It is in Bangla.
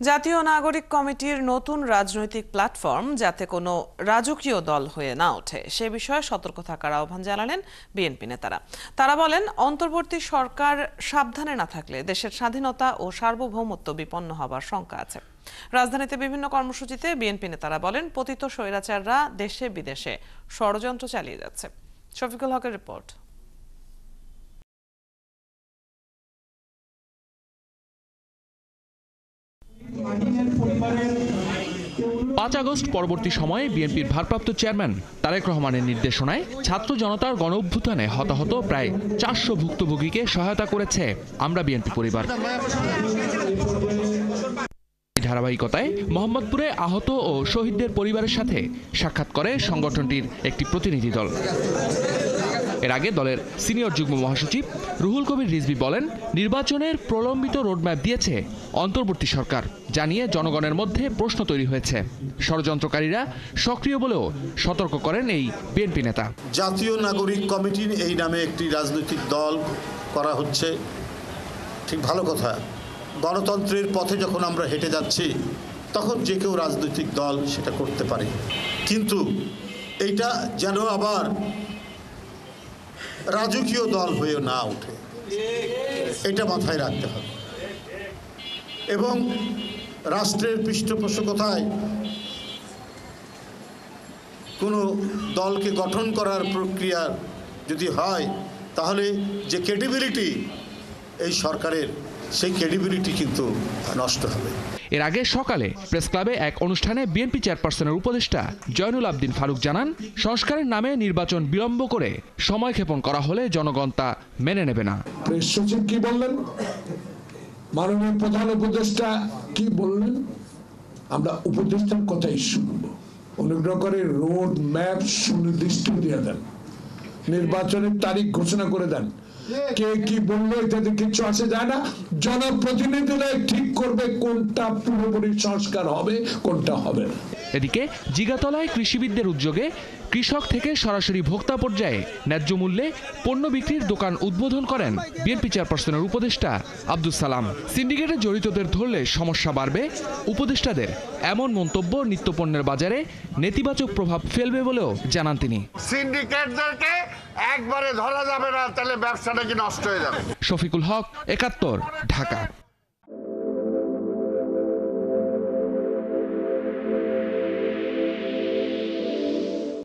জাতীয় নাগরিক কমিটির নতুন রাজনৈতিক প্ল্যাটফর্ম যাতে কোনো রাজকীয় দল হয়ে না ওঠে সে বিষয়ে সতর্ক থাকার আহ্বান জানালেন বিএনপি নেতারা। তারা বলেন, অন্তর্বর্তী সরকার সাবধানে না থাকলে দেশের স্বাধীনতা ও সার্বভৌমত্ব বিপন্ন হবার শঙ্কা আছে। রাজধানীতে বিভিন্ন কর্মসূচিতে বিএনপি নেতারা বলেন, পতিত স্বৈরাচাররা দেশে বিদেশে ষড়যন্ত্র চালিয়ে যাচ্ছে। শফিকুল হকের রিপোর্ট। 5 আগস্ট পরবর্তী সময়ে বিএনপির ভারপ্রাপ্ত চেয়ারম্যান তারেক রহমানের নির্দেশনায় ছাত্র জনতার গণঅভ্যুত্থানে হতাহত প্রায় 400 ভুক্তভোগীকে সহায়তা করেছে আমরা বিএনপি পরিবার। ধারাবাহিকতায় মোহাম্মদপুরে আহত ও শহীদদের পরিবারের সাথে সাক্ষাৎ করে সংগঠনটির একটি প্রতিনিধি দল। এর আগে দলের সিনিয়র যুগ্ম মহাসচিব রুহুল কবির রিজভী বলেন, নির্বাচনের প্রলম্বিত রোডম্যাপ দিয়েছে অন্তর্বর্তী সরকার, জানিয়ে জনগণের মধ্যে প্রশ্ন তৈরি হয়েছে। ষড়যন্ত্রকারীরা সক্রিয় বলেও সতর্ক করেন এই বিএনপি নেতা। জাতীয় নাগরিক কমিটির এই নামে একটি রাজনৈতিক দল করা হচ্ছে, ঠিক ভালো কথা। গণতন্ত্রের পথে যখন আমরা হেঁটে যাচ্ছি তখন যে কেউ রাজনৈতিক দল সেটা করতে পারে, কিন্তু এইটা যেন আবার রাজকীয় দল হয়ে না ওঠে, এটা মাথায় রাখতে হবে। এবং রাষ্ট্রের পৃষ্ঠপোষকতায় কোনো দলকে গঠন করার প্রক্রিয়া যদি হয়, তাহলে যে ক্রেডিবিলিটি এই সরকারের, সেই ক্রেডিবিলিটি কিন্তু নষ্ট হবে। এর আগে সকালে প্রেস ক্লাবে এক অনুষ্ঠানে বিএনপি চেয়ারপারসনের উপদেষ্টা জয়নুল আবদিন ফারুক জানান, সংস্কারের নামে নির্বাচন বিলম্ব করে সময় ক্ষেপণ করা হলে জনগণ তা মেনে নেবে না। প্রেস সচিব কি বললেন, মাননীয় প্রধান উপদেষ্টা কি বললেন, আমরা উপদেষ্টার কথাই শুনব। অনুগ্রহ করে রোড ম্যাপ সুনির্দিষ্ট দিয়ে দেন, নির্বাচনের তারিখ ঘোষণা করে দেন। কে কি বললো এটাতে কিছু আসে যায় না, জনপ্রতিনিধিরাই ঠিক করবে কোনটা পুরোপুরি সংস্কার হবে, কোনটা হবে না। এদিকে জিগাতলায় কৃষিবিদদের উদ্যোগে কৃষক থেকে সরাসরি ভোক্তা পর্যায়ে ন্যায্য মূল্যে পণ্য বিক্রির দোকান উদ্বোধন করেন বিএনপি চেয়ারপারসনের উপদেষ্টা আব্দুল সালাম। সিন্ডিকেটে জড়িতদের ধরলে সমস্যা বাড়বে, উপদেষ্টাদের এমন মন্তব্য নিত্যপণ্যের বাজারে নেতিবাচক প্রভাব ফেলবে বলেও জানান তিনি। সিন্ডিকেটদেরকে একবারে ধরা যাবে না, তাহলে ব্যবসাটা কি নষ্ট হয়ে যাবে। শফিকুল হক, 71, ঢাকা।